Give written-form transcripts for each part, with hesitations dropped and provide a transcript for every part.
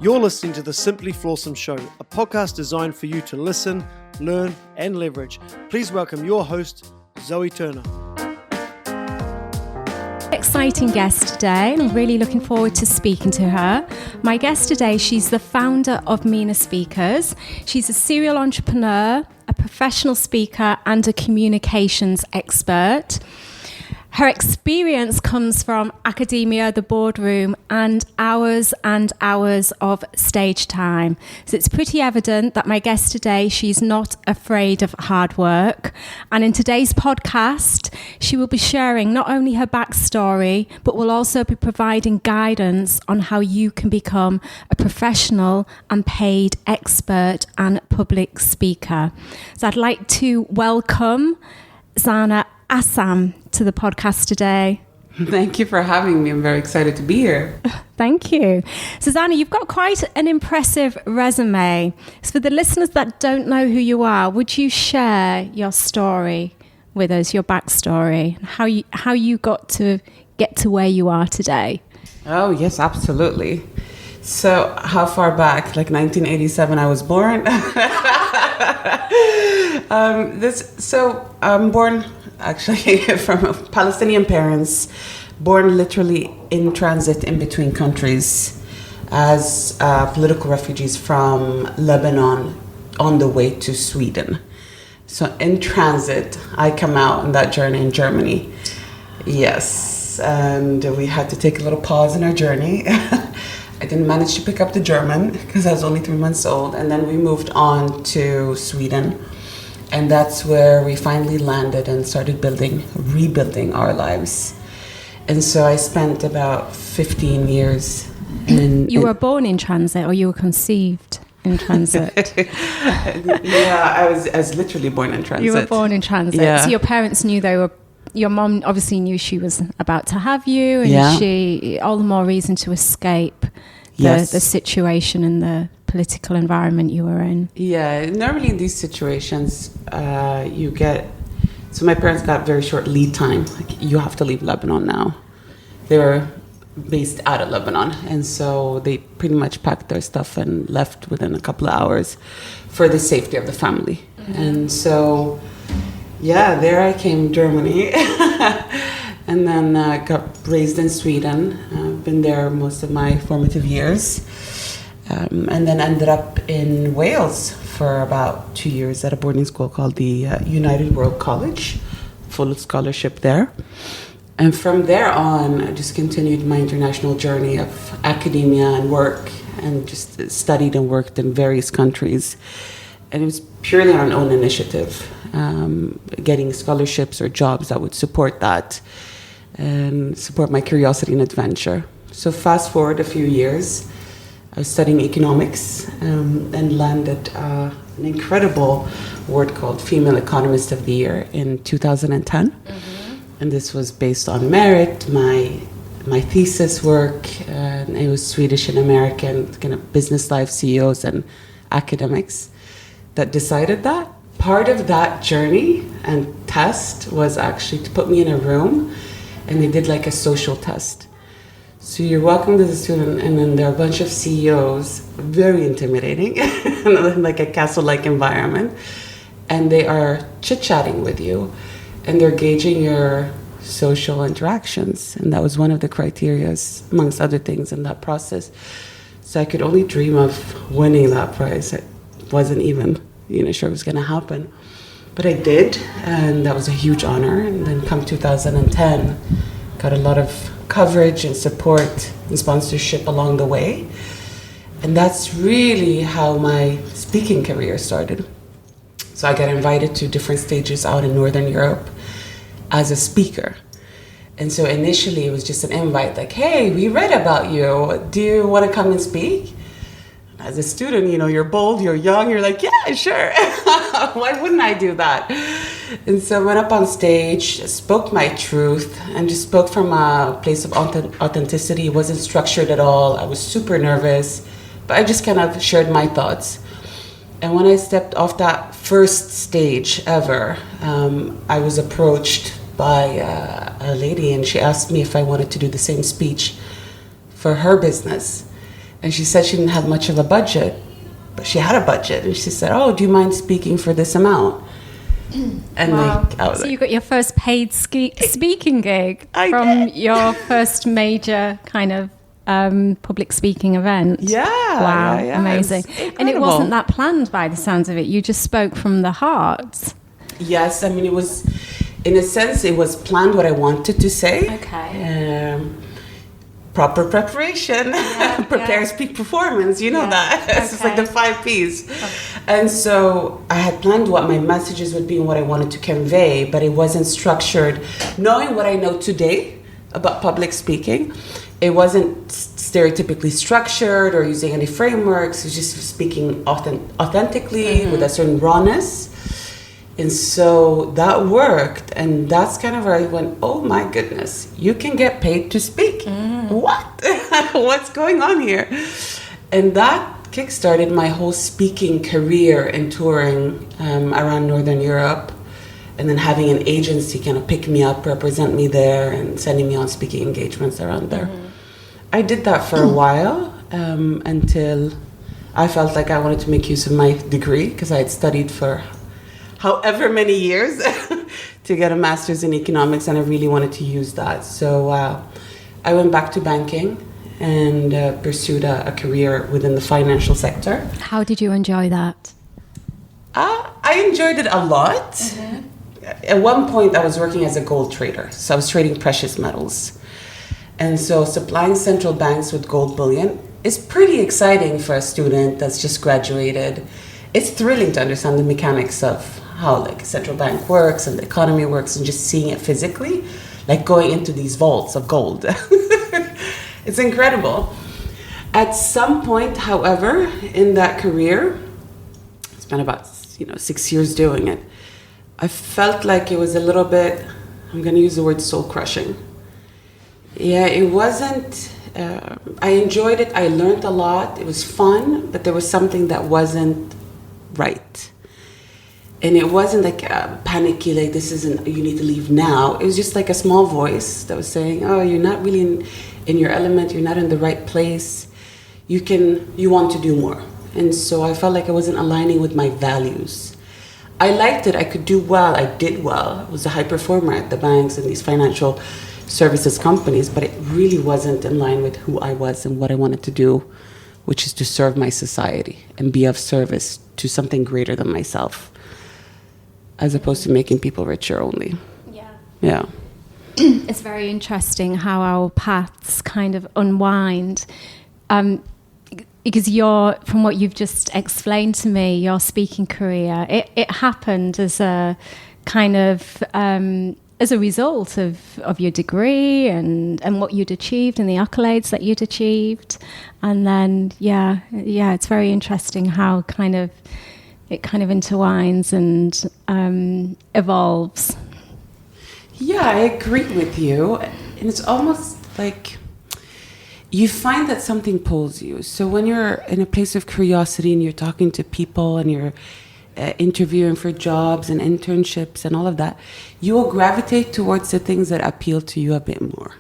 You're listening to the Simply Flawsome Show, a podcast designed for you to listen, learn, and leverage. Please welcome your host, Zoe Turner. Exciting guest today. I'm really looking forward to speaking to her. My guest today, she's the founder of Mena Speakers. She's a serial entrepreneur, a professional speaker, and a communications expert. Her experience comes from academia, the boardroom, and hours of stage time. So it's pretty evident that my guest today, she's not afraid of hard work. And in today's podcast, she will be sharing not only her backstory, but will also be providing guidance on how you can become a professional and paid expert and public speaker. So I'd like to welcome Saana Azzam to the podcast today. Thank you for having me. I'm very excited to be here. Thank you. Susanna, you've got quite an impressive resume. So for the listeners that don't know who you are, would you share your story with us, your backstory, and how you got to get to where you are today? Oh, yes, absolutely. So how far back? Like 1987 I was born? I'm born actually from Palestinian parents, born literally in transit in between countries as political refugees from Lebanon on the way to Sweden. So in transit, I come out on that journey in Germany. Yes, and we had to take a little pause in our journey. I didn't manage to pick up the German because I was only 3 months old. And then we moved on to Sweden. And that's where we finally landed and started rebuilding our lives. And so I spent about 15 years You were born in transit, or you were conceived in transit? Yeah, I was literally born in transit. You were born in transit. Yeah. So your parents knew your mom obviously knew she was about to have you, and she, all the more reason to escape the situation and the political environment you were in. Yeah, normally in these situations, so my parents got very short lead time. Like, you have to leave Lebanon now. They were based out of Lebanon, and so they pretty much packed their stuff and left within a couple of hours for the safety of the family. Mm-hmm. And so, there I came, Germany, and then got raised in Sweden. I've been there most of my formative years. And then ended up in Wales for about 2 years at a boarding school called the United World College, full scholarship there. And from there on, I just continued my international journey of academia and work, and just studied and worked in various countries. And it was purely on our own initiative, getting scholarships or jobs that would support that and support my curiosity and adventure. So fast forward a few years, I was studying economics and landed an incredible award called Female Economist of the Year in 2010. Mm-hmm. And this was based on merit, my thesis work, and it was Swedish and American kind of business life CEOs and academics that decided that. Part of that journey and test was actually to put me in a room, and they did like a social test. So you're welcome to the student, and then there are a bunch of CEOs, very intimidating, like a castle-like environment, and they are chit-chatting with you, and they're gauging your social interactions, and that was one of the criteria, amongst other things, in that process. So I could only dream of winning that prize. I wasn't even, sure it was going to happen, but I did, and that was a huge honor. And then come 2010, got a lot of coverage and support and sponsorship along the way. And that's really how my speaking career started. So I got invited to different stages out in Northern Europe as a speaker. And so initially it was just an invite, like, hey, we read about you. Do you want to come and speak? As a student, you're bold, you're young, you're like, yeah, sure. Why wouldn't I do that? And so I went up on stage, spoke my truth, and just spoke from a place of authenticity. It wasn't structured at all. I was super nervous, but I just kind of shared my thoughts. And when I stepped off that first stage ever, I was approached by a lady, and she asked me if I wanted to do the same speech for her business. And she said she didn't have much of a budget, but she had a budget. And she said, "Oh, do you mind speaking for this amount?" And Wow. like, I was So like, you got your first paid speaking gig I from did. your first major kind of public speaking event. Yeah. Wow, yeah, amazing. it's And it incredible. wasn't that planned by the sounds of it. You just spoke from the heart. Yes, I mean, it was, in a sense, it was planned what I wanted to say. Okay. Proper preparation prepares peak performance. You know that. It's just like the 5 Ps. And so I had planned what my messages would be and what I wanted to convey, but it wasn't structured. Knowing what I know today about public speaking, it wasn't stereotypically structured or using any frameworks. It was just speaking authentically with a certain rawness. And so that worked, and that's kind of where I went, oh my goodness, you can get paid to speak. What? What's going on here? And that kickstarted my whole speaking career and touring around Northern Europe, and then having an agency kind of pick me up, represent me there, and sending me on speaking engagements around there. I did that for a while until I felt like I wanted to make use of my degree, because I had studied for however many years to get a master's in economics, and I really wanted to use that. So I went back to banking and pursued a career within the financial sector. How did you enjoy that? I enjoyed it a lot. At one point, I was working as a gold trader, so I was trading precious metals. And so supplying central banks with gold bullion is pretty exciting for a student that's just graduated. It's thrilling to understand the mechanics of how like a central bank works and the economy works, and just seeing it physically, like going into these vaults of gold. It's incredible. At some point, however, in that career, I spent about 6 years doing it, I felt like it was a little bit, I'm going to use the word soul crushing. Yeah, it wasn't, I enjoyed it, I learned a lot, it was fun, but there was something that wasn't right. And it wasn't like panicky, like this isn't, you need to leave now. It was just like a small voice that was saying, oh, you're not really in your element, you're not in the right place, you want to do more. And so I felt like I wasn't aligning with my values. I liked it, I could do well, I did well. I was a high performer at the banks and these financial services companies, but it really wasn't in line with who I was and what I wanted to do, which is to serve my society and be of service to something greater than myself, as opposed to making people richer only. Yeah. It's very interesting how our paths kind of unwind. Because from what you've just explained to me, your speaking career, it happened as a kind of, as a result of your degree and what you'd achieved and the accolades that you'd achieved. And then, it's very interesting how it kind of intertwines and evolves. Yeah, I agree with you. And it's almost like you find that something pulls you. So when you're in a place of curiosity and you're talking to people and you're interviewing for jobs and internships and all of that, you will gravitate towards the things that appeal to you a bit more.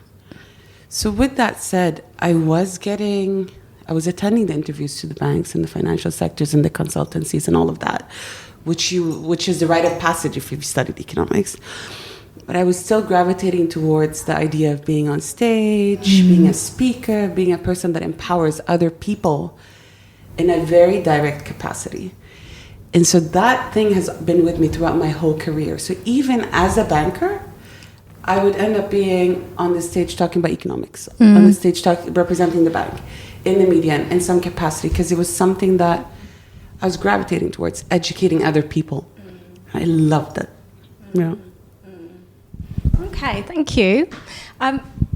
So with that said, I was attending the interviews to the banks and the financial sectors and the consultancies and all of that, which is the rite of passage if you've studied economics. But I was still gravitating towards the idea of being on stage, being a speaker, being a person that empowers other people in a very direct capacity. And so that thing has been with me throughout my whole career. So even as a banker, I would end up being on the stage talking about economics, on the stage representing the bank, in the media in some capacity, because it was something that I was gravitating towards, educating other people. I loved it. Yeah. Okay, thank you.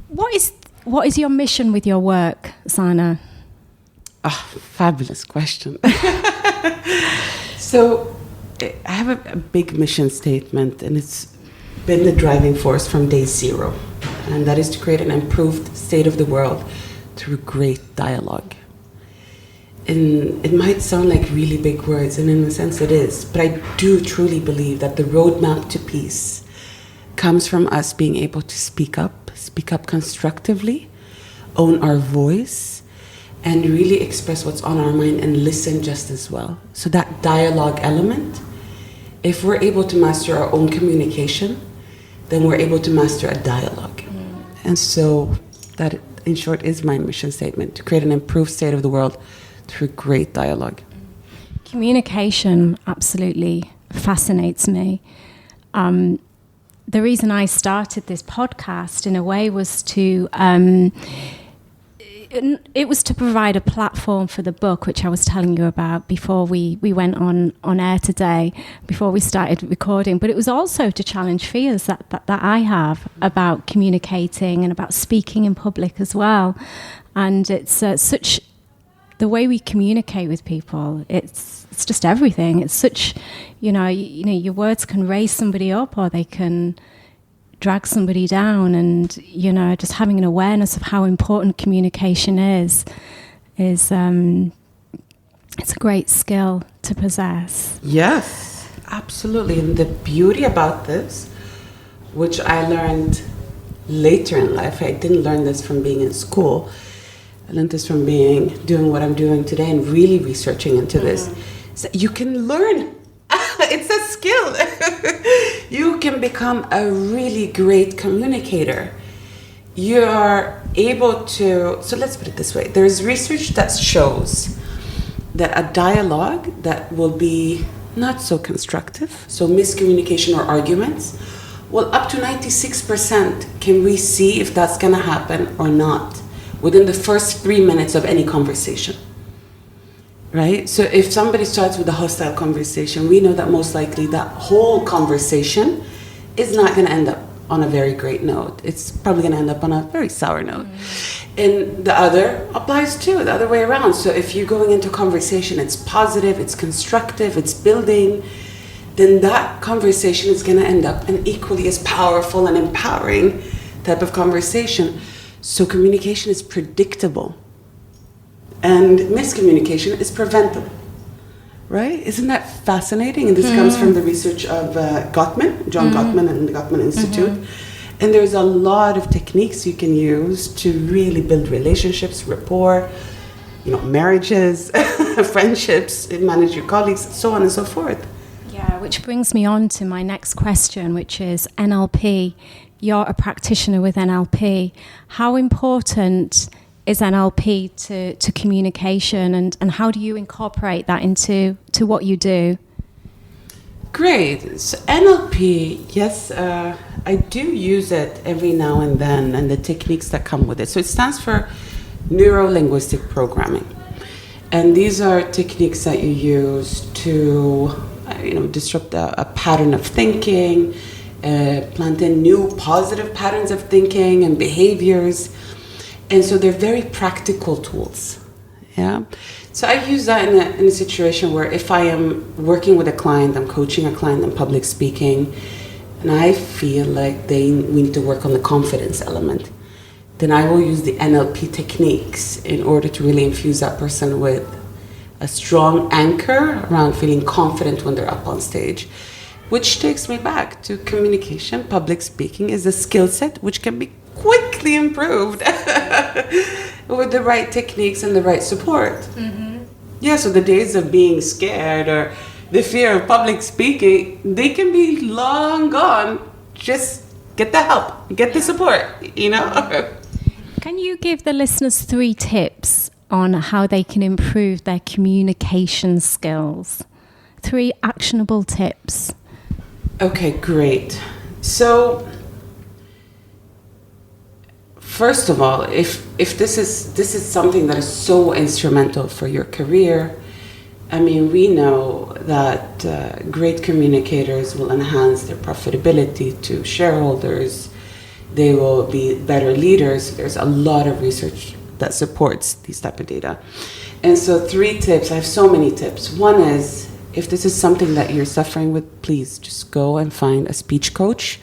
What is your mission with your work, Saana? Fabulous question. So I have a big mission statement, and it's been the driving force from day zero, and that is to create an improved state of the world through great dialogue. And it might sound like really big words, and in a sense it is, but I do truly believe that the roadmap to peace comes from us being able to speak up constructively, own our voice, and really express what's on our mind and listen just as well. So that dialogue element, if we're able to master our own communication, then we're able to master a dialogue. And so that, in short, is my mission statement, to create an improved state of the world through great dialogue. Communication absolutely fascinates me. The reason I started this podcast, in a way, was to provide a platform for the book, which I was telling you about before we went on air today, before we started recording. But it was also to challenge fears that I have about communicating and about speaking in public as well. And it's such the way we communicate with people. It's just everything. It's such, your words can raise somebody up, or they can drag somebody down, and just having an awareness of how important communication is it's a great skill to possess. Yes, absolutely. And the beauty about this, which I learned later in life, I didn't learn this from being in school, I learned this from doing what I'm doing today and really researching into this, is that you can learn. It's a skill. You can become a really great communicator. You are able to, so let's put it this way. There's research that shows that a dialogue that will be not so constructive, so miscommunication or arguments, well, up to 96% can we see if that's going to happen or not within the first 3 minutes of any conversation. Right? So if somebody starts with a hostile conversation, we know that most likely that whole conversation is not going to end up on a very great note. It's probably going to end up on a very sour note. And the other applies too, the other way around. So if you're going into a conversation, it's positive, it's constructive, it's building, then that conversation is going to end up an equally as powerful and empowering type of conversation. So communication is predictable. And miscommunication is preventable, right? Isn't that fascinating? And this comes from the research of John Gottman and the Gottman Institute. And there's a lot of techniques you can use to really build relationships, rapport, marriages, friendships, manage your colleagues, so on and so forth. Yeah, which brings me on to my next question, which is NLP. You're a practitioner with NLP. How important is NLP to communication, and how do you incorporate that into what you do? Great. So NLP, yes, I do use it every now and then, and the techniques that come with it. So it stands for Neuro-Linguistic Programming. And these are techniques that you use to disrupt a pattern of thinking, plant in new positive patterns of thinking and behaviors. And so they're very practical tools. Yeah. So I use that in a situation where if I am working with a client, I'm coaching a client in public speaking, and I feel like we need to work on the confidence element, then I will use the NLP techniques in order to really infuse that person with a strong anchor around feeling confident when they're up on stage. Which takes me back to communication. Public speaking is a skill set which can be quickly improved with the right techniques and the right support. Yeah, so the days of being scared or the fear of public speaking, they can be long gone. Just get the help, get the support, Can you give the listeners 3 tips on how they can improve their communication skills? 3 actionable tips. Okay, great. So first of all, if this is something that is so instrumental for your career, we know that great communicators will enhance their profitability to shareholders. They will be better leaders. There's a lot of research that supports these type of data. And so 3 tips, I have so many tips. One is, if this is something that you're suffering with, please just go and find a speech coach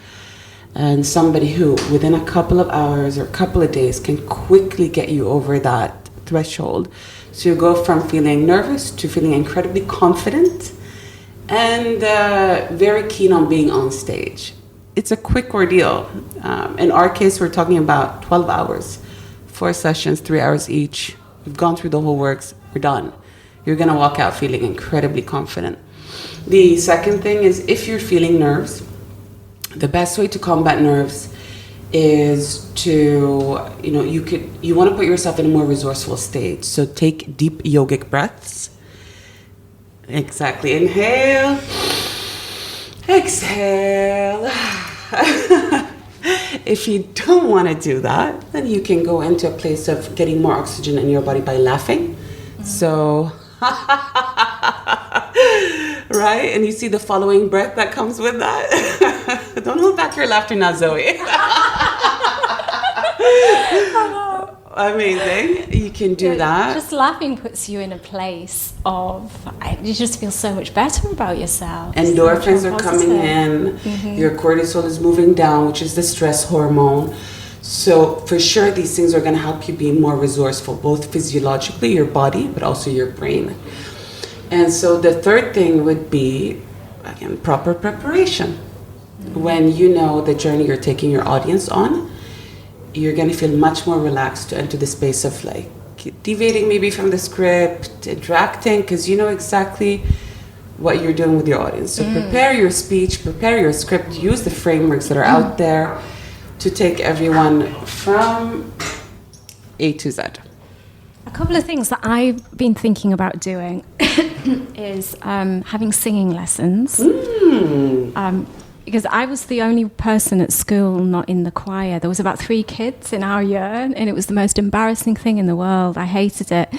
and somebody who, within a couple of hours or a couple of days, can quickly get you over that threshold. So you go from feeling nervous to feeling incredibly confident and very keen on being on stage. It's a quick ordeal. In our case, we're talking about 12 hours, 4 sessions, 3 hours each. We've gone through the whole works. We're done. You're going to walk out feeling incredibly confident. The second thing is, if you're feeling nerves, the best way to combat nerves is to, you want to put yourself in a more resourceful state. So take deep yogic breaths. Exactly. Inhale. Exhale. If you don't want to do that, then you can go into a place of getting more oxygen in your body by laughing. So, right? And you see the following breath that comes with that. Don't hold back your laughter now, Zoe. Amazing. You can do that. Just laughing puts you in a place of, you just feel so much better about yourself. Endorphins are coming in. Mm-hmm. Your cortisol is moving down, which is the stress hormone. So for sure, these things are going to help you be more resourceful, both physiologically, your body, but also your brain. And so the third thing would be, again, proper preparation. Mm-hmm. When you know the journey you're taking your audience on, you're going to feel much more relaxed to enter the space of like deviating maybe from the script, interacting, because you know exactly what you're doing with your audience. So prepare your speech, prepare your script, use the frameworks that are out there to take everyone from A to Z. A couple of things that I've been thinking about doing is having singing lessons. Because I was the only person at school not in the choir. There was about 3 kids in our year, and it was the most embarrassing thing in the world. I hated it.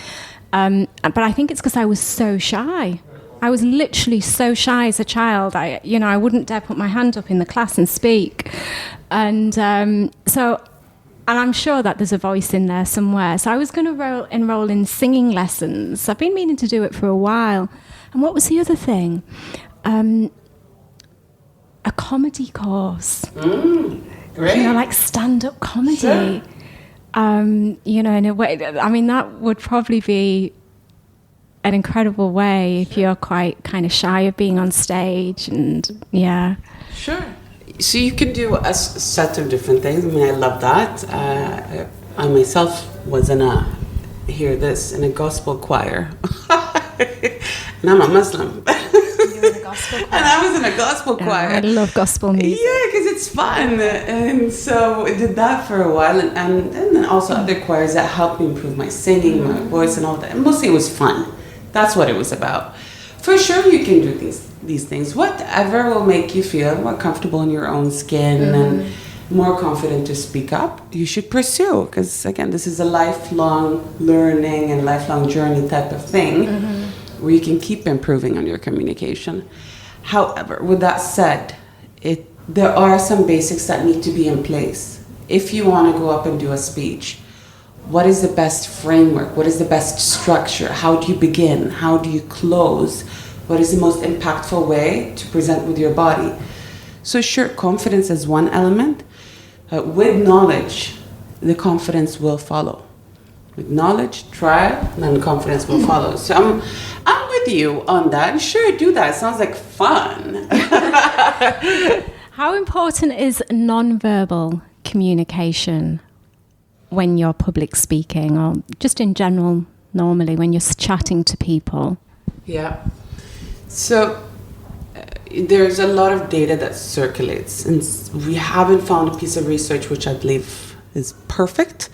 But I think it's because I was so shy. I was literally so shy as a child. I wouldn't dare put my hand up in the class and speak. And I'm sure that there's a voice in there somewhere. So I was going to enroll in singing lessons. I've been meaning to do it for a while. And what was the other thing? A comedy course. Great. Like stand-up comedy. Sure. In a way, that would probably be an incredible way if you're quite kind of shy of being on stage, and yeah. Sure. So you can do a set of different things. I love that. I myself was in a gospel choir. And I'm a Muslim. You were in a gospel choir. And I was in a gospel choir. I love gospel music. Yeah, because it's fun. And so I did that for a while. And then also other choirs that helped me improve my singing, my voice and all that. And mostly it was fun. That's what it was about. For sure you can do these things. Whatever will make you feel more comfortable in your own skin and more confident to speak up, you should pursue. Because again, this is a lifelong learning and lifelong journey type of thing. Where you can keep improving on your communication. However, with that said, there are some basics that need to be in place. If you want to go up and do a speech, what is the best framework? What is the best structure? How do you begin? How do you close? What is the most impactful way to present with your body? So sure, confidence is one element. With knowledge, the confidence will follow. With knowledge, try, and then confidence will follow. So I'm with you on that. Sure, do that. It sounds like fun. How important is non-verbal communication when you're public speaking, or just in general, normally when you're chatting to people? Yeah. So there's a lot of data that circulates, and we haven't found a piece of research which I believe is perfect.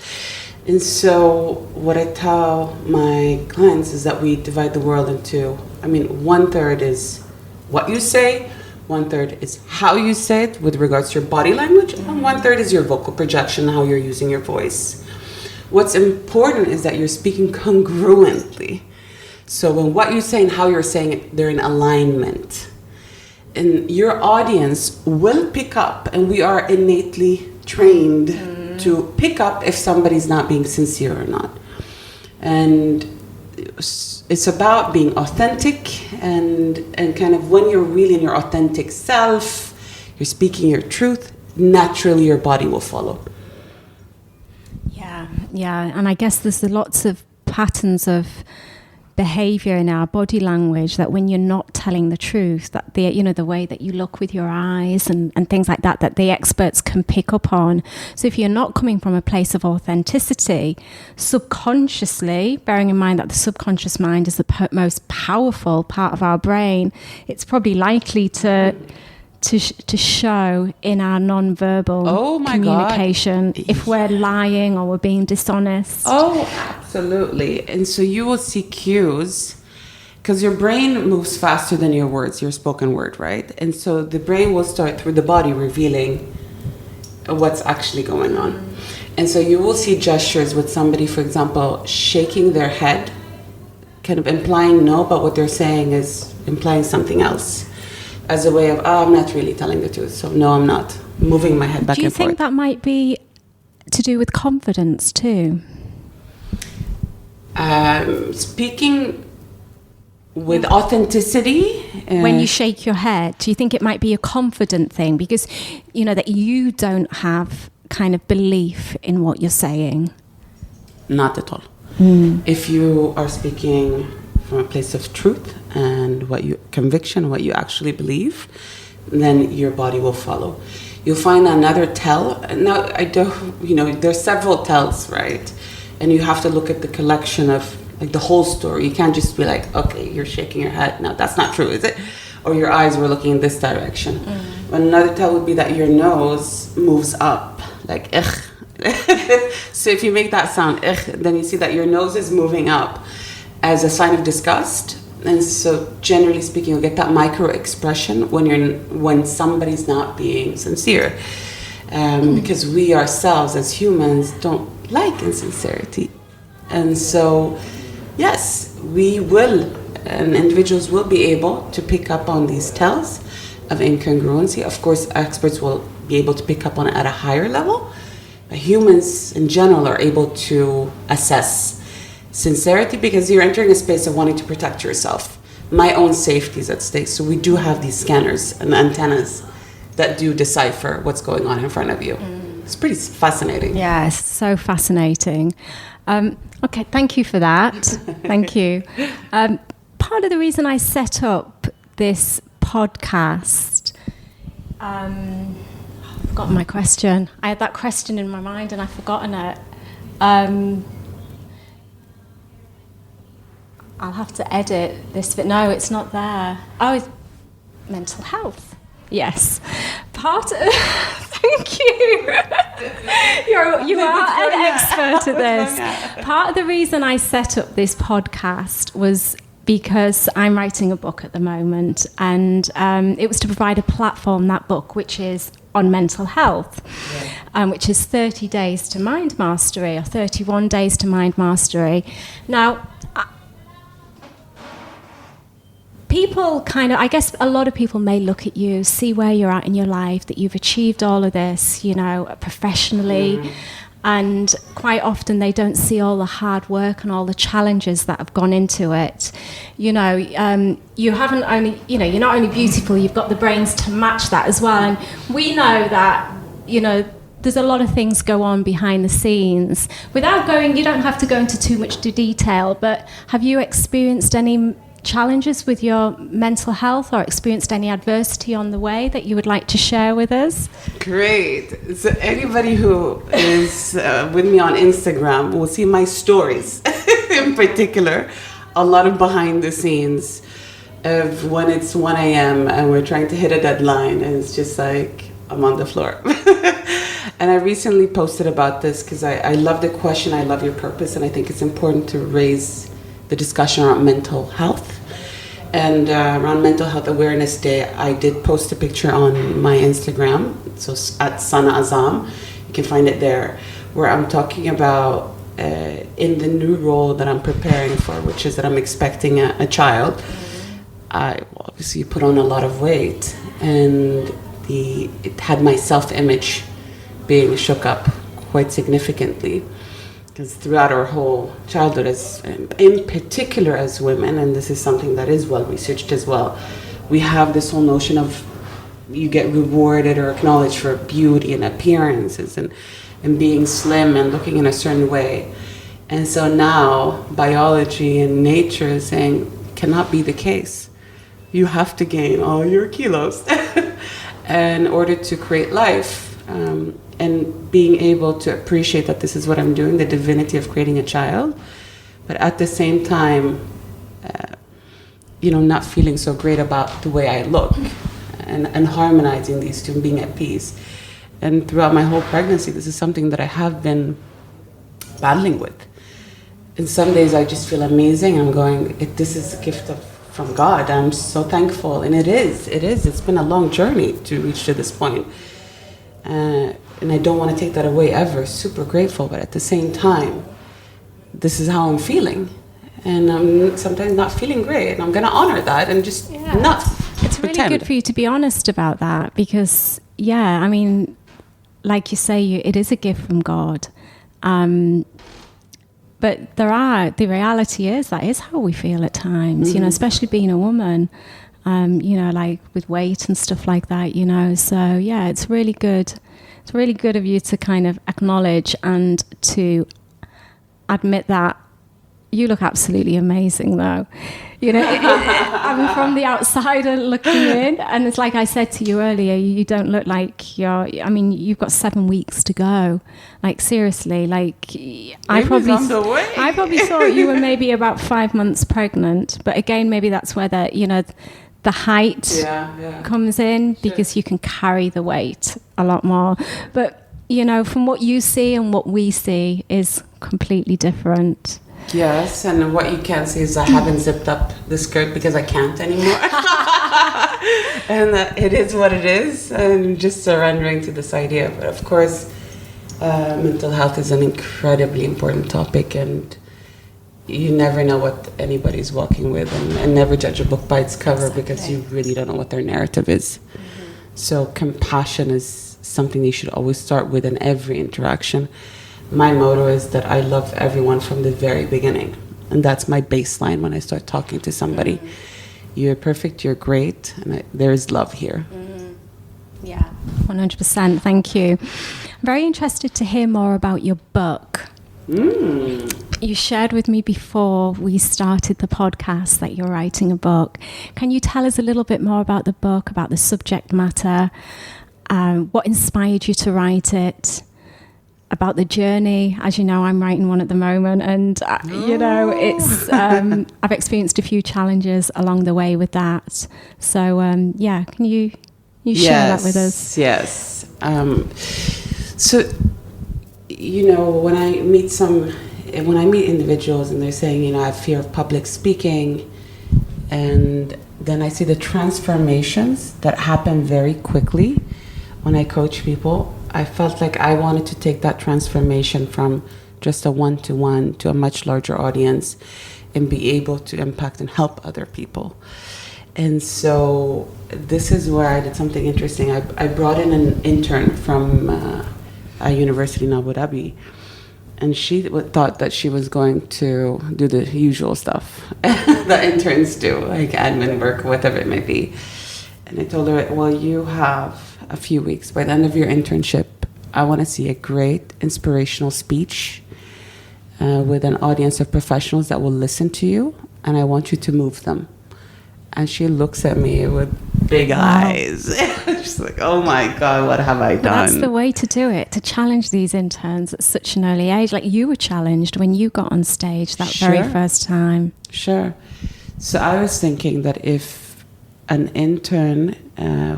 And so what I tell my clients is that we divide the world into, 1/3 is what you say, 1/3 is how you say it with regards to your body language, and 1/3 is your vocal projection, how you're using your voice. What's important is that you're speaking congruently. So when what you say and how you're saying it, they're in alignment. And your audience will pick up, and we are innately trained to pick up if somebody's not being sincere or not. And it's about being authentic and kind of when you're really in your authentic self, you're speaking your truth, naturally your body will follow. Yeah. And I guess there's lots of patterns of behavior in our body language, that when you're not telling the truth, that the way that you look with your eyes and things like that the experts can pick up on. So if you're not coming from a place of authenticity, subconsciously, bearing in mind that the subconscious mind is the most powerful part of our brain, it's probably likely to show in our non-verbal communication if we're lying or we're being dishonest. Oh, absolutely. And so you will see cues, because your brain moves faster than your words, your spoken word, right? And so the brain will start through the body revealing what's actually going on. And so you will see gestures with somebody, for example, shaking their head, kind of implying no, but what they're saying is implying something else, as a way of, I'm not really telling the truth, so no, I'm not. Moving my head back and forth. Do you think that might be to do with confidence too? Speaking with authenticity. When you shake your head, do you think it might be a confident thing? Because, that you don't have kind of belief in what you're saying. Not at all. If you are speaking from a place of truth and conviction, what you actually believe, then your body will follow. You'll find another tell. Now, there's several tells, right? And you have to look at the collection of the whole story. You can't just be like, okay, you're shaking your head. No, that's not true, is it? Or your eyes were looking in this direction. But another tell would be that your nose moves up, like, ugh. So if you make that sound, ugh, then you see that your nose is moving up as a sign of disgust. And so generally speaking, you'll get that micro expression when somebody's not being sincere. Because we ourselves as humans don't like insincerity. And so, yes, we will, and individuals will be able to pick up on these tells of incongruency. Of course, experts will be able to pick up on it at a higher level. But humans in general are able to assess sincerity, because you're entering a space of wanting to protect yourself. My own safety is at stake. So we do have these scanners and antennas that do decipher what's going on in front of you. It's pretty fascinating. Yes, so fascinating. Okay, thank you for that. Thank you. Part of the reason I set up this podcast, I've forgotten my question. I had that question in my mind and I've forgotten it. I'll have to edit this bit. No, it's not there. Oh, it's mental health. Yes. Thank you. You are an expert at this. Part of the reason I set up this podcast was because I'm writing a book at the moment, and it was to provide a platform, that book, which is on mental health, which is 30 Days to Mind Mastery, or 31 Days to Mind Mastery. Now, people I guess a lot of people may look at you, see where you're at in your life, that you've achieved all of this, professionally, and quite often they don't see all the hard work and all the challenges that have gone into it. You haven't only, you're not only beautiful, you've got the brains to match that as well. And we know that, there's a lot of things go on behind the scenes. You don't have to go into too much detail, but have you experienced any challenges with your mental health, or experienced any adversity on the way that you would like to share with us? Great. So anybody who is with me on Instagram will see my stories in particular, a lot of behind the scenes of when it's 1 a.m. and we're trying to hit a deadline, and it's just like I'm on the floor. And I recently posted about this because I love the question, I love your purpose, and I think it's important to raise the discussion around mental health. And around Mental Health Awareness Day, I did post a picture on my Instagram, so at Saana Azzam, you can find it there, where I'm talking about in the new role that I'm preparing for, which is that I'm expecting a child. I obviously put on a lot of weight, and it had my self-image being shook up quite significantly. Because throughout our whole childhood, in particular as women, and this is something that is well researched as well, we have this whole notion of you get rewarded or acknowledged for beauty and appearances and being slim and looking in a certain way. And so now biology and nature is saying, cannot be the case. You have to gain all your kilos in order to create life. And being able to appreciate that this is what I'm doing, the divinity of creating a child, but at the same time, not feeling so great about the way I look, and harmonizing these two and being at peace. And throughout my whole pregnancy, this is something that I have been battling with. And some days I just feel amazing. I'm going, this is a gift from God. I'm so thankful. And it is. It's been a long journey to reach to this point. And I don't want to take that away ever. Super grateful, but at the same time, this is how I'm feeling. And I'm sometimes not feeling great. And I'm going to honor that and just not It's really pretend. good for you to be honest about that because, I mean, like you say, it is a gift from God. But the reality is that is how we feel at times, especially being a woman, like with weight and stuff like that, So, it's really good. It's really good of you to kind of acknowledge and to admit that you look absolutely amazing, though. I'm from the outsider looking in, and it's like I said to you earlier, you don't look like you've got 7 weeks to go. Like, seriously, like, I probably thought you were maybe about 5 months pregnant, but again, maybe that's where the height comes in because you can carry the weight a lot more. But, from what you see and what we see is completely different. Yes, and what you can see is I haven't zipped up the skirt because I can't anymore. And it is what it is, and just surrendering to this idea. But of course, mental health is an incredibly important topic, and you never know what anybody's walking with, and never judge a book by its cover because you really don't know what their narrative is. So compassion is something you should always start with in every interaction. My motto is that I love everyone from the very beginning. And that's my baseline when I start talking to somebody. You're perfect, you're great, and there is love here. Yeah, 100%. Thank you. I'm very interested to hear more about your book. You shared with me before we started the podcast that you're writing a book. Can you tell us a little bit more about the book, about the subject matter, what inspired you to write it? About the journey. As you know, I'm writing one at the moment, and it's I've experienced a few challenges along the way with that. So can you share that with us? Yes. So when I meet individuals and they're saying, I have fear of public speaking, and then I see the transformations that happen very quickly when I coach people. I felt like I wanted to take that transformation from just a one-to-one to a much larger audience and be able to impact and help other people. And so this is where I did something interesting. I brought in an intern from a university in Abu Dhabi, and she thought that she was going to do the usual stuff that interns do, like admin work, whatever it may be. And I told her, well, you have a few weeks. By the end of your internship, I want to see a great inspirational speech with an audience of professionals that will listen to you, and I want you to move them. And she looks at me with big eyes. She's like, oh my God, what have I done? That's the way to do it, to challenge these interns at such an early age. Like you were challenged when you got on stage that very first time. Sure. So I was thinking that if an intern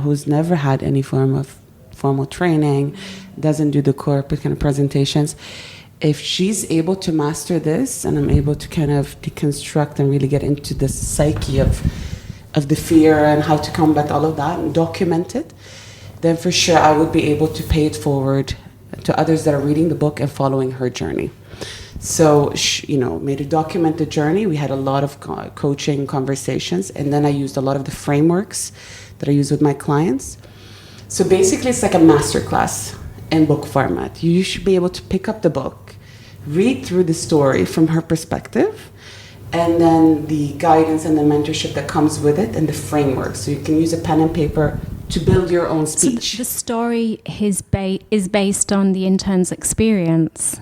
who's never had any form of formal training, doesn't do the corporate kind of presentations, if she's able to master this, and I'm able to kind of deconstruct and really get into the psyche of the fear and how to combat all of that and document it, then for sure I would be able to pay it forward to others that are reading the book and following her journey. So, made her document the journey. We had a lot of coaching conversations, and then I used a lot of the frameworks that I use with my clients. So basically, it's like a masterclass in book format. You should be able to pick up the book, read through the story from her perspective, and then the guidance and the mentorship that comes with it and the framework. So you can use a pen and paper to build your own speech. So the story is based on the intern's experience.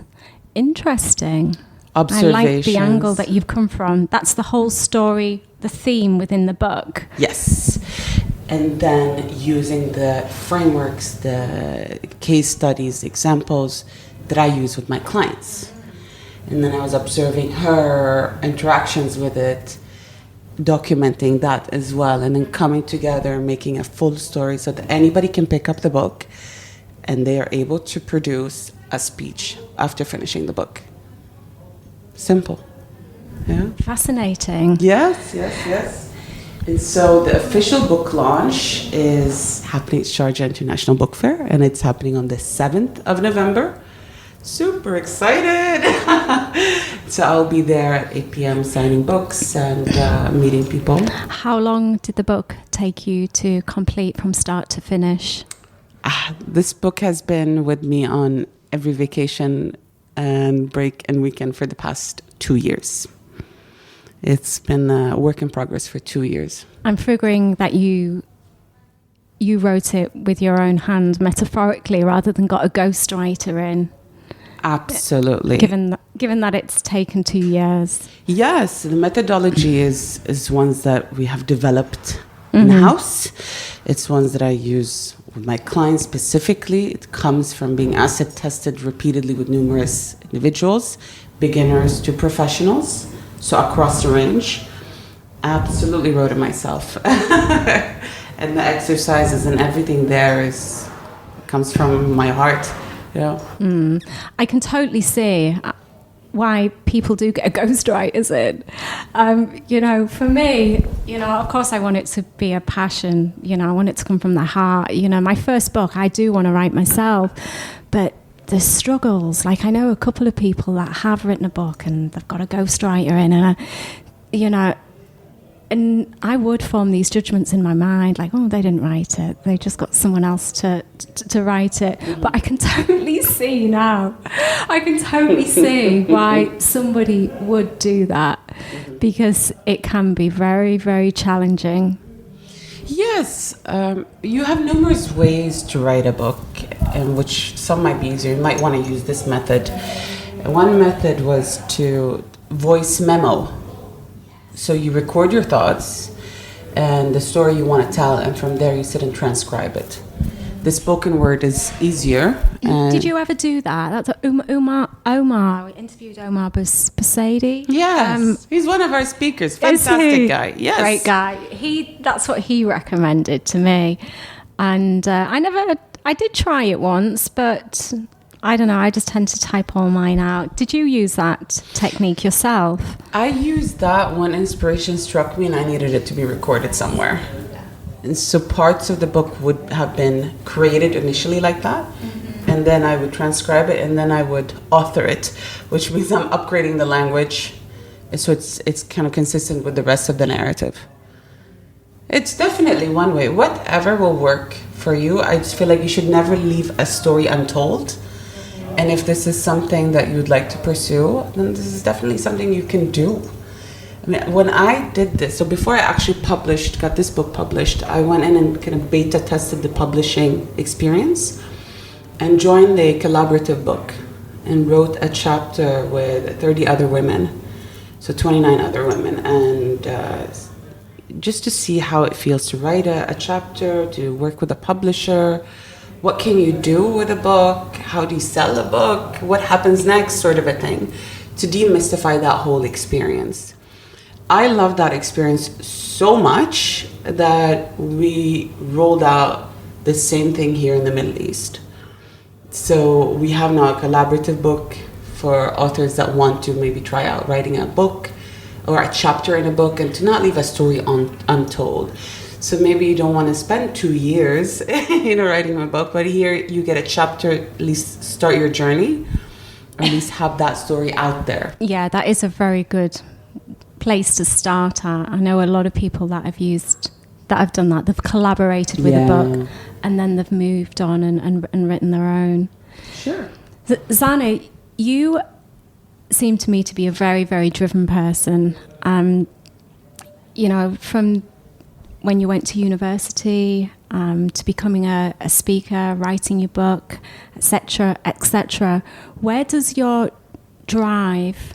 Interesting. observations. I like the angle that you've come from. That's the whole story, the theme within the book. Yes. And then using the frameworks, the case studies, examples that I use with my clients. And then I was observing her interactions with it, documenting that as well, and then coming together, making a full story so that anybody can pick up the book and they are able to produce a speech after finishing the book. Simple. Yeah. Fascinating. Yes. And so the official book launch is happening at Sharjah International Book Fair, and it's happening on the 7th of November. Super excited! So I'll be there at 8 p.m. signing books and meeting people. How long did the book take you to complete from start to finish? This book has been with me on every vacation and break and weekend for the past 2 years. It's been a work in progress for 2 years. I'm figuring that you wrote it with your own hand, metaphorically, rather than got a ghostwriter in. Absolutely. Given that it's taken 2 years. Yes, the methodology is ones that we have developed in-house. It's ones that I use with my clients specifically. It comes from being asset tested repeatedly with numerous individuals, beginners to professionals, so across the range. Absolutely wrote it myself. And the exercises and everything there comes from my heart. Yeah. I can totally see why people do get ghostwriters in. For me, of course I want it to be a passion. I want it to come from the heart. My first book, I do want to write myself, but the struggles, like I know a couple of people that have written a book and they've got a ghostwriter in, and I would form these judgments in my mind, like, oh, they didn't write it. They just got someone else to write it. But I can totally see now. I can totally see why somebody would do that, because it can be very, very challenging. Yes, you have numerous ways to write a book, in which some might be easier. You might want to use this method. One method was to voice memo. So you record your thoughts and the story you want to tell, and from there you sit and transcribe it. The spoken word is easier. Did you ever do that? That's Omar. We interviewed Omar Basadi. Yes, he's one of our speakers. Fantastic guy. Yes, great guy. That's what he recommended to me, and I did try it once, but I don't know, I just tend to type all mine out. Did you use that technique yourself? I used that when inspiration struck me and I needed it to be recorded somewhere. And so parts of the book would have been created initially like that. And then I would transcribe it, and then I would author it, which means I'm upgrading the language. So it's kind of consistent with the rest of the narrative. It's definitely one way. Whatever will work for you. I just feel like you should never leave a story untold. And if this is something that you'd like to pursue, then this is definitely something you can do. I mean, when I did this, so before I actually got this book published, I went in and kind of beta tested the publishing experience and joined a collaborative book and wrote a chapter with 30 other women, so 29 other women, and just to see how it feels to write a chapter, to work with a publisher. What can you do with a book? How do you sell a book? What happens next? Sort of a thing. To demystify that whole experience. I love that experience so much that we rolled out the same thing here in the Middle East. So we have now a collaborative book for authors that want to maybe try out writing a book or a chapter in a book and to not leave a story untold. So maybe you don't want to spend 2 years, writing a book, but here you get a chapter, at least start your journey, or at least have that story out there. Yeah, that is a very good place to start at. I know a lot of people that have done that. They've collaborated with a book and then they've moved on and written their own. Sure. Saana, you seem to me to be a very, very driven person. From when you went to university, to becoming a speaker, writing your book, etc., etc. Where does your drive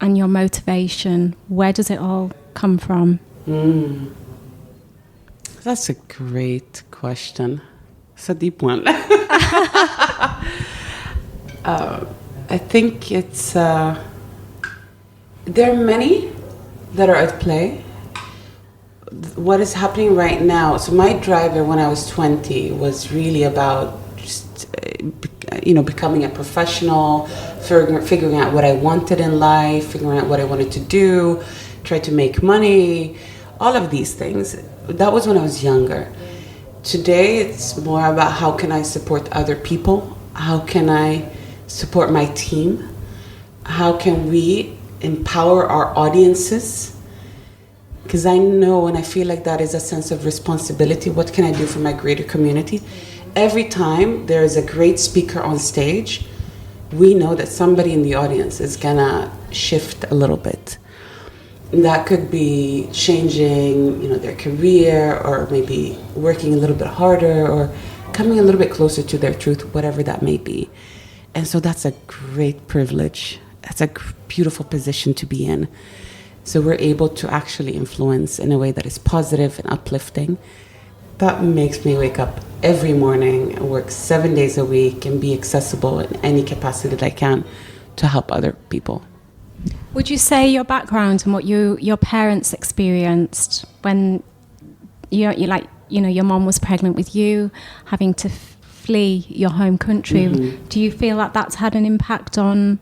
and your motivation? Where does it all come from? That's a great question. It's a deep one. I think it's... there are many that are at play. What is happening right now, so my driver when I was 20 was really about just, becoming a professional, figuring out what I wanted in life, figuring out what I wanted to do, try to make money, all of these things. That was when I was younger. Today, it's more about how can I support other people? How can I support my team? How can we empower our audiences? Because I know and I feel like that is a sense of responsibility. What can I do for my greater community? Every time there is a great speaker on stage, we know that somebody in the audience is gonna shift a little bit. And that could be changing, their career, or maybe working a little bit harder, or coming a little bit closer to their truth, whatever that may be. And so that's a great privilege. That's a beautiful position to be in. So we're able to actually influence in a way that is positive and uplifting. That makes me wake up every morning and work 7 days a week and be accessible in any capacity that I can to help other people. Would you say your background and what your parents experienced when your mom was pregnant with you, having to flee your home country, do you feel that that's had an impact on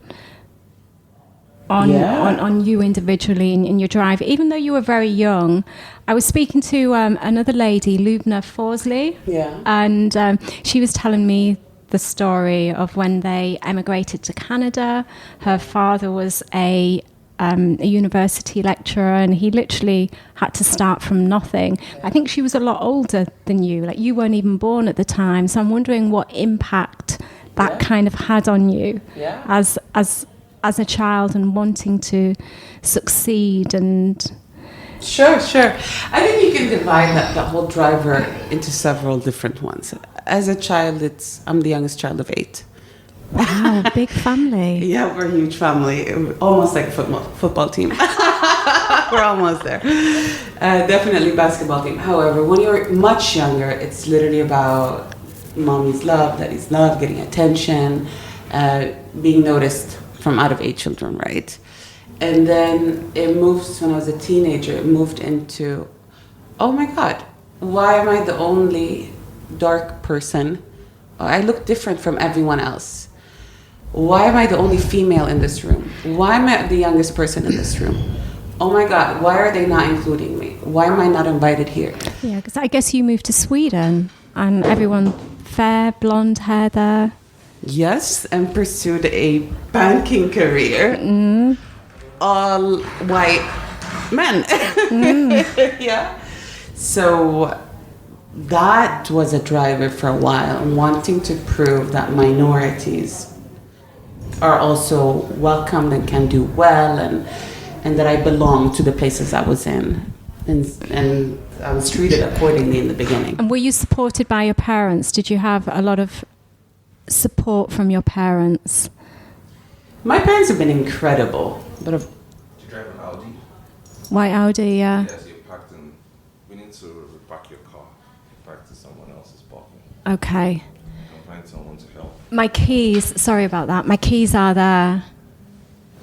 you individually in your drive, even though you were very young? I was speaking to another lady, Lubna Forsley, and she was telling me the story of when they emigrated to Canada. Her father was a university lecturer, and he literally had to start from nothing. I think she was a lot older than you, like you weren't even born at the time. So I'm wondering what impact that kind of had on you as a child and wanting to succeed. And Sure. I think you can divide that whole driver into several different ones. As a child, I'm the youngest child of 8. Wow, big family. Yeah, we're a huge family, almost like a football team. We're almost there. Definitely basketball team. However, when you're much younger, it's literally about mommy's love, daddy's love, getting attention, being noticed from out of 8 children, right? And then it moves, when I was a teenager, it moved into, oh my God, why am I the only dark person? I look different from everyone else. Why am I the only female in this room? Why am I the youngest person in this room? Oh my God, why are they not including me? Why am I not invited here? Yeah, because I guess you moved to Sweden and everyone fair, blonde hair there. Yes, and pursued a banking career. All white men. Yeah. So that was a driver for a while, wanting to prove that minorities are also welcomed and can do well, and that I belong to the places I was in. And I was treated accordingly in the beginning. And were you supported by your parents? Did you have a lot of support from your parents? My parents have been incredible. But Do you drive an Audi? White Audi, yeah. Yes, you parked in. We need to repack your car. You parked in someone else's parking. Okay. You can find someone to help. My keys, sorry about that. My keys are there.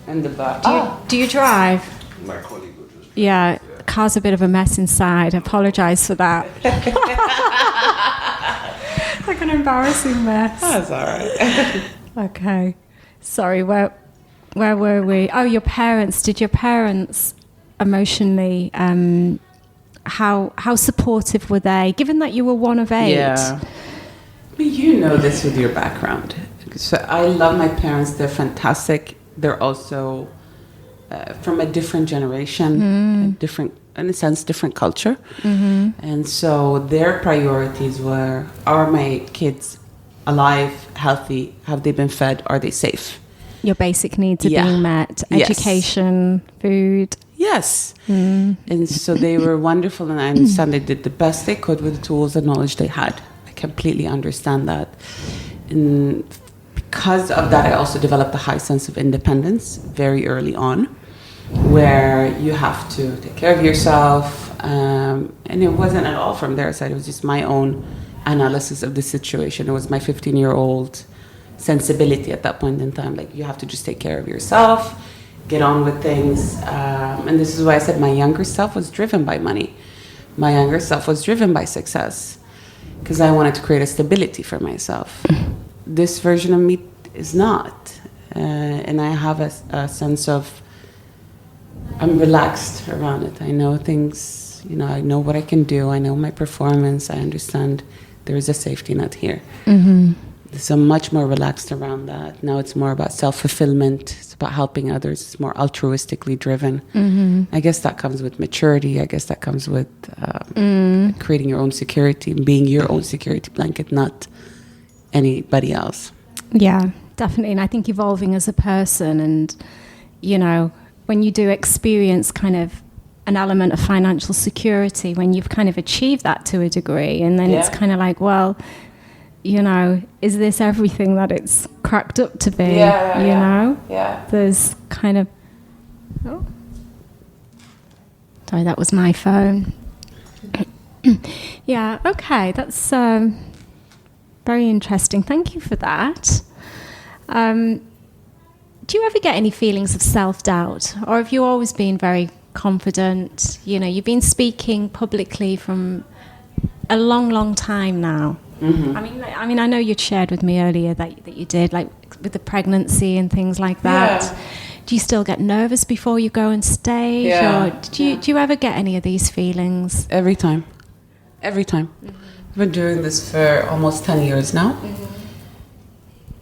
and the back. Do you drive? My colleague would just. Yeah, the car's a bit of a mess inside. I apologise for that. Like an embarrassing mess. That's all right. Okay. Sorry, where were we? Oh, your parents. Did your parents emotionally, how supportive were they, given that you were one of 8? Yeah. But you know this with your background. So I love my parents. They're fantastic. They're also from a different generation, a different, in a sense, different culture. Mm-hmm. And so their priorities were, are my kids alive, healthy? Have they been fed? Are they safe? Your basic needs are being met. Education, food. Yes. And so they were wonderful, and I understand they did the best they could with the tools and knowledge they had. I completely understand that. And because of that, I also developed a high sense of independence very early on. where you have to take care of yourself. And it wasn't at all from their side. It was just my own analysis of the situation. It was my 15-year-old sensibility at that point in time. Like, you have to just take care of yourself, get on with things. And this is why I said my younger self was driven by money. My younger self was driven by success, because I wanted to create a stability for myself. This version of me is not. And I have a sense of, I'm relaxed around it. I know things, I know what I can do. I know my performance. I understand there is a safety net here. So I'm much more relaxed around that. Now it's more about self-fulfillment. It's about helping others. It's more altruistically driven. I guess that comes with maturity. I guess that comes with creating your own security, being your own security blanket, not anybody else. Yeah, definitely. And I think evolving as a person, and, when you do experience kind of an element of financial security, when you've kind of achieved that to a degree, and then it's kind of like, well, is this everything that it's cracked up to be? Yeah. There's kind of, sorry, that was my phone. Yeah, okay, that's very interesting. Thank you for that. Do you ever get any feelings of self-doubt, or have you always been very confident? You've been speaking publicly from a long, long time now. I mean, I know you'd shared with me earlier that you did, like with the pregnancy and things like that. Yeah. Do you still get nervous before you go on stage? Yeah. Or do you ever get any of these feelings? Every time. I've been doing this for almost 10 years now.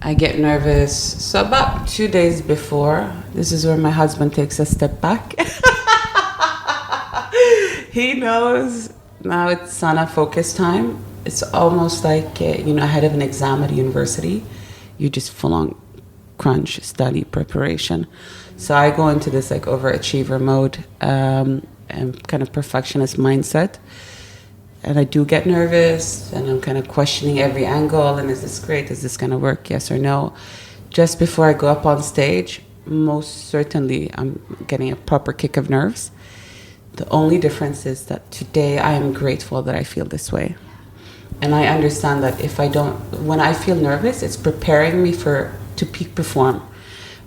I get nervous. So about 2 days before, this is where my husband takes a step back. He knows now it's Saana focus time. It's almost like, ahead of an exam at university, you just full on crunch, study, preparation. So I go into this like overachiever mode and kind of perfectionist mindset. And I do get nervous, and I'm kind of questioning every angle. And is this great? Is this going to work? Yes or no? Just before I go up on stage, most certainly I'm getting a proper kick of nerves. The only difference is that today I am grateful that I feel this way. And I understand that when I feel nervous, it's preparing me to peak perform.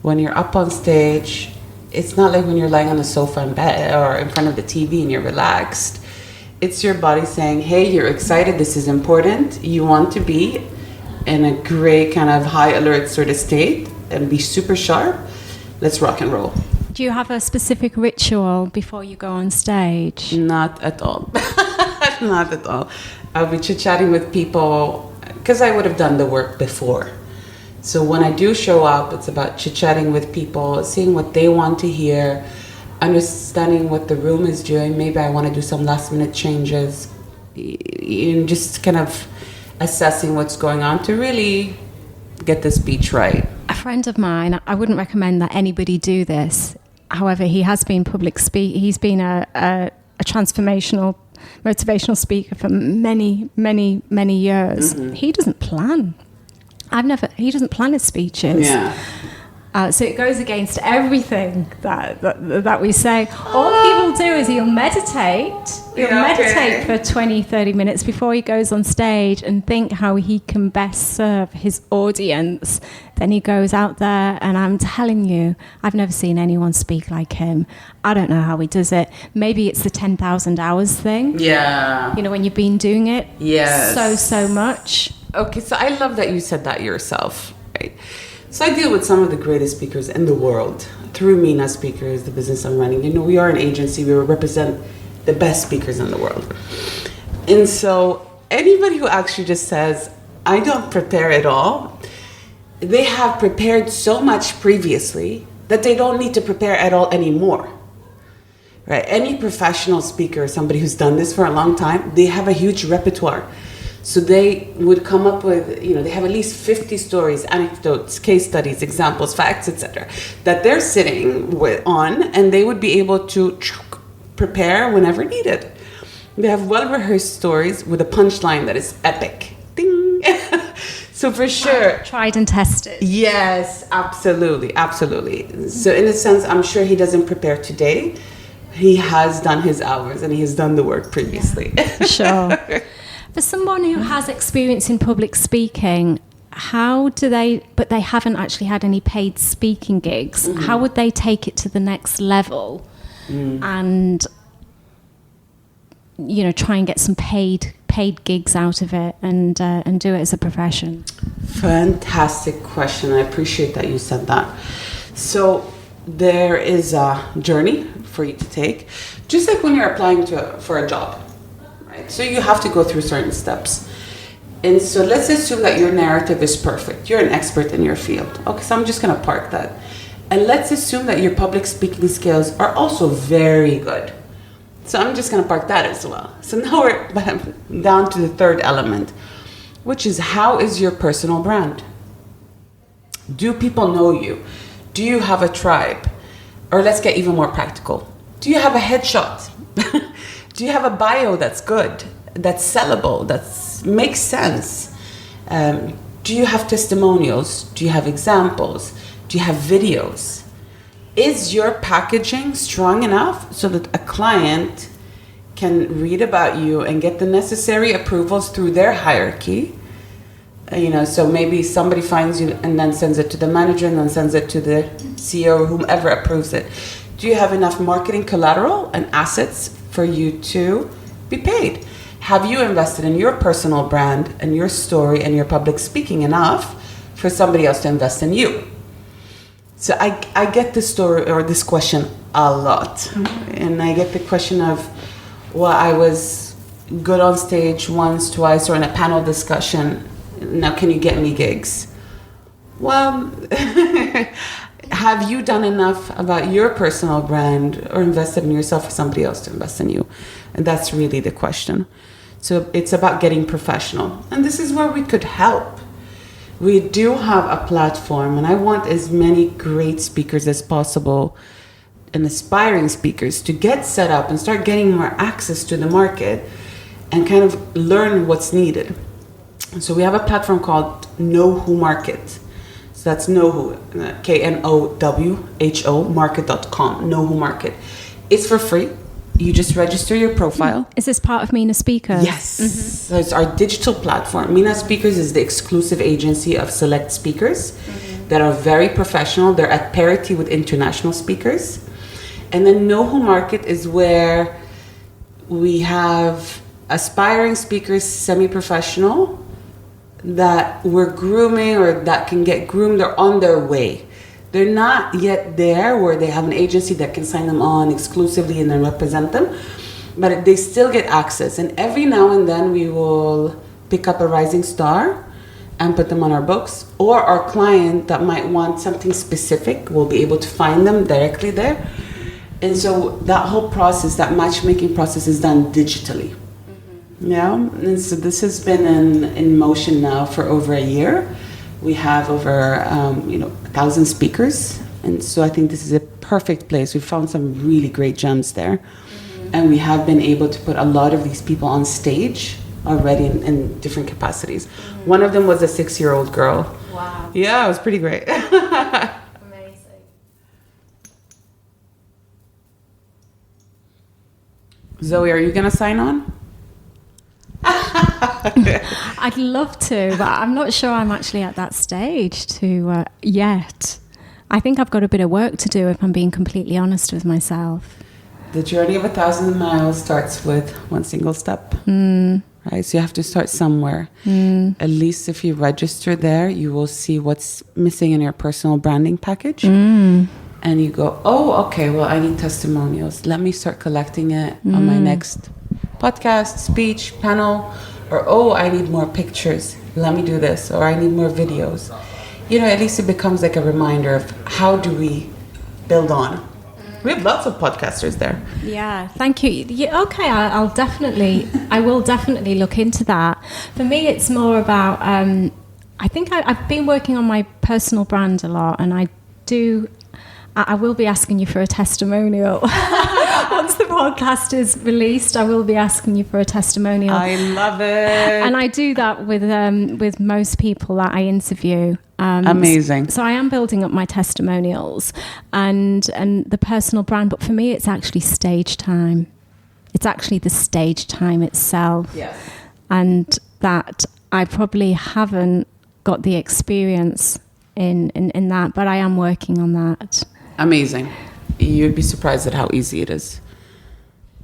When you're up on stage, it's not like when you're lying on the sofa in bed or in front of the TV and you're relaxed. It's your body saying, hey, you're excited, this is important. You want to be in a great kind of high alert sort of state and be super sharp. Let's rock and roll. Do you have a specific ritual before you go on stage? Not at all. Not at all. I'll be chit-chatting with people because I would have done the work before. So when I do show up, it's about chit-chatting with people, seeing what they want to hear, understanding what the room is doing. Maybe I want to do some last-minute changes, and just kind of assessing what's going on to really get the speech right. A friend of mine, I wouldn't recommend that anybody do this. However, he has been he's been a transformational, motivational speaker for many, many, many years. He doesn't plan. He doesn't plan his speeches. Yeah. So it goes against everything that we say. All he will do is he'll meditate. He'll meditate for 20, 30 minutes before he goes on stage and think how he can best serve his audience. Then he goes out there, and I'm telling you, I've never seen anyone speak like him. I don't know how he does it. Maybe it's the 10,000 hours thing. Yeah. When you've been doing it so much. Okay, so I love that you said that yourself, right? So I deal with some of the greatest speakers in the world through Mena Speakers, the business I'm running. We are an agency. We represent the best speakers in the world. And so anybody who actually just says, I don't prepare at all, they have prepared so much previously that they don't need to prepare at all anymore. Right? Any professional speaker, somebody who's done this for a long time, they have a huge repertoire. So they would come up with, they have at least 50 stories, anecdotes, case studies, examples, facts, etc., that they're sitting on, and they would be able to prepare whenever needed. They have well-rehearsed stories with a punchline that is epic. Ding! So So for sure. Tried and tested. Yes, absolutely. Absolutely. So in a sense, I'm sure he doesn't prepare today. He has done his hours and he has done the work previously. Sure. For someone who has experience in public speaking, but they haven't actually had any paid speaking gigs, how would they take it to the next level and, try and get some paid gigs out of it and do it as a profession? Fantastic question. I appreciate that you said that. So there is a journey for you to take, just like when you're applying for a job, right? So you have to go through certain steps. And so let's assume that your narrative is perfect. You're an expert in your field. Okay, so I'm just going to park that. And let's assume that your public speaking skills are also very good. So I'm just going to park that as well. So now we're down to the third element, which is, how is your personal brand? Do people know you? Do you have a tribe? Or let's get even more practical. Do you have a headshot? Do you have a bio that's good, that's sellable, that makes sense? Do you have testimonials? Do you have examples? Do you have videos? Is your packaging strong enough so that a client can read about you and get the necessary approvals through their hierarchy? So maybe somebody finds you and then sends it to the manager and then sends it to the CEO or whomever approves it. Do you have enough marketing collateral and assets for you to be paid? Have you invested in your personal brand and your story and your public speaking enough for somebody else to invest in you? So I get this story or this question a lot. And I get the question of, well, I was good on stage once, twice, or in a panel discussion. Now, can you get me gigs? Well, have you done enough about your personal brand or invested in yourself for somebody else to invest in you? And that's really the question. So it's about getting professional. And this is where we could help. We do have a platform, and I want as many great speakers as possible and aspiring speakers to get set up and start getting more access to the market and kind of learn what's needed. So we have a platform called Know Who Market. So that's Know Who, KNOWHO market.com, Know Who Market. It's for free. You just register your profile. Is this part of Mena Speakers? Yes. So it's our digital platform. Mena Speakers is the exclusive agency of select speakers that are very professional. They're at parity with international speakers. And then Know Who Market is where we have aspiring speakers, semi-professional, that we're grooming or that can get groomed or on their way. They're not yet there where they have an agency that can sign them on exclusively and then represent them, but they still get access. And every now and then we will pick up a rising star and put them on our books, or our client that might want something specific will be able to find them directly there. And so that whole process, that matchmaking process, is done digitally. Yeah, and so this has been in motion now for over a year. We have over 1,000 speakers, and so I think this is a perfect place. We found some really great gems there, and we have been able to put a lot of these people on stage already in different capacities. One of them was a 6-year-old girl. Wow. Yeah, it was pretty great. Amazing. Zoe, are you gonna sign on? I'd love to, but I'm not sure I'm actually at that stage to yet. I think I've got a bit of work to do, if I'm being completely honest with myself. The journey of 1,000 miles starts with one single step. Right? So you have to start somewhere. At least if you register there, you will see what's missing in your personal branding package. And you go, oh, okay, well, I need testimonials. Let me start collecting it on my next podcast, speech, panel. Or, oh, I need more pictures. Let me do this. Or I need more videos. At least it becomes like a reminder of how do we build on. We have lots of podcasters there. Yeah, thank you. Yeah, okay, I will definitely look into that. For me, it's more about, I think I've been working on my personal brand a lot, and I will be asking you for a testimonial. once the podcast is released, I will be asking you for a testimonial. I love it. And I do that with most people that I interview. Amazing. So I am building up my testimonials and the personal brand, but for me, it's actually stage time. It's actually the stage time itself. Yes. And that I probably haven't got the experience in that, but I am working on that. Amazing. You'd be surprised at how easy it is.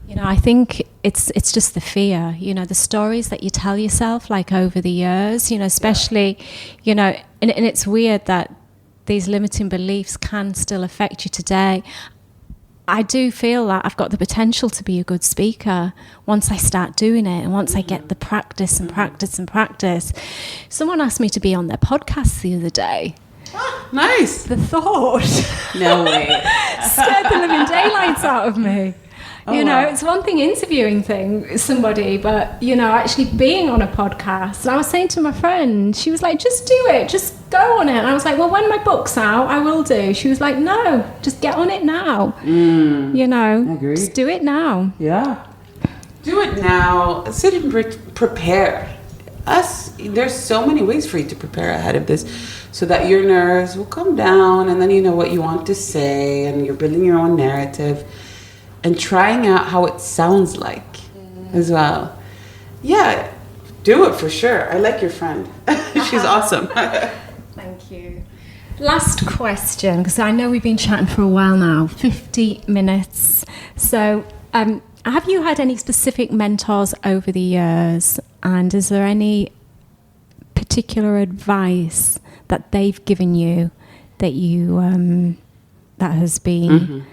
You know, I think it's just the fear, you know, the stories that you tell yourself, like over the years, you know, especially, you know, and it's weird that these limiting beliefs can still affect you today. I do feel that I've got the potential to be a good speaker once I start doing it and once I get the practice and practice and practice. Someone asked me to be on their podcast the other day. Nice. The thought. No way. Scared the living daylights out of me. You know, it's one thing interviewing somebody, but, you know, actually being on a podcast. And I was saying to my friend, she was like, just do it, just go on it. And I was like, well, when my book's out, I will do. She was like, no, just get on it now. You know, Agreed. just do it now. Yeah. Do it now. Sit and prepare. There's so many ways for you to prepare ahead of this so that your nerves will come down and then you know what you want to say and you're building your own narrative and trying out how it sounds like as well. Yeah, do it for sure. I like your friend. She's awesome. Thank you. Last question, because I know we've been chatting for a while now, 50 minutes. So have you had any specific mentors over the years? And is there any particular advice that they've given you that you that has been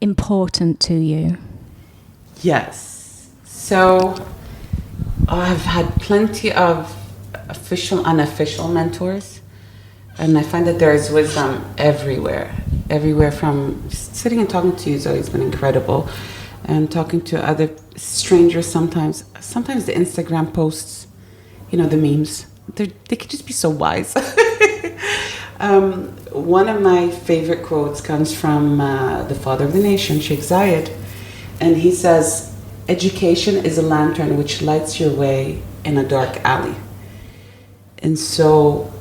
important to you? Yes. So I've had plenty of official, unofficial mentors. And I find that there is wisdom everywhere. Everywhere from just sitting and talking to you has always been incredible. And talking to other strangers sometimes the Instagram posts, you know, the memes, they could just be so wise. One of my favorite quotes comes from the father of the nation, Sheikh Zayed, and he says, education is a lantern which lights your way in a dark alley. And so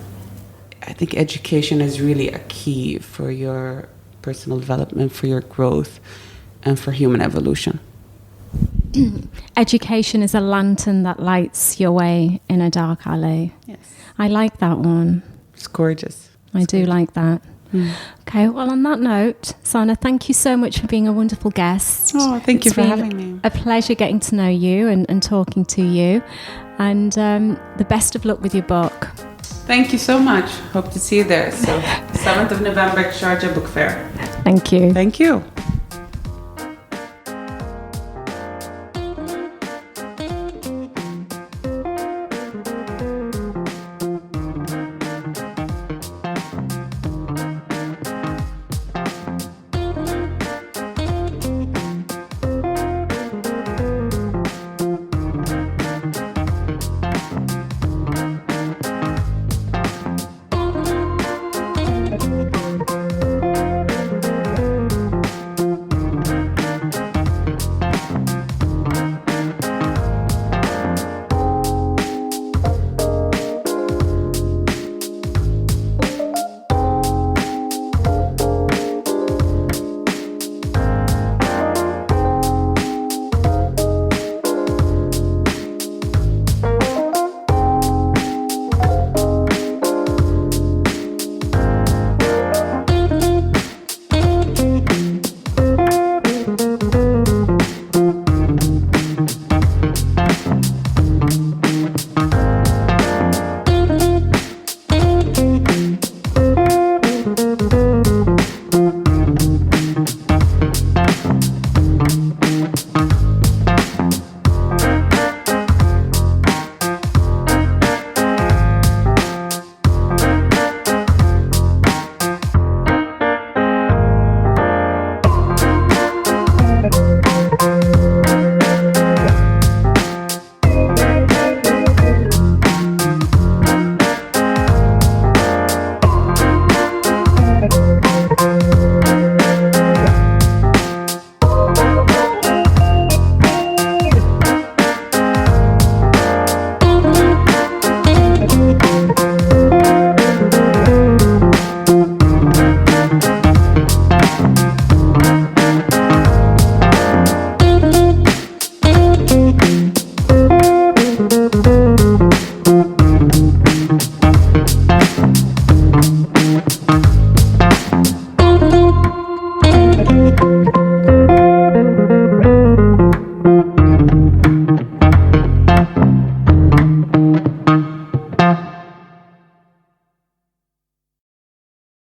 I think education is really a key for your personal development, for your growth, and for human evolution. Education is a lantern that lights your way in a dark alley. Yes. I like that one. It's gorgeous. I do like that. Okay, well, on that note, Saana, thank you so much for being a wonderful guest. Oh, thank you for having me. A pleasure getting to know you and talking to you. And the best of luck with your book. Thank you so much. Hope to see you there. So, 7th of November, Sharjah Book Fair. Thank you. Thank you.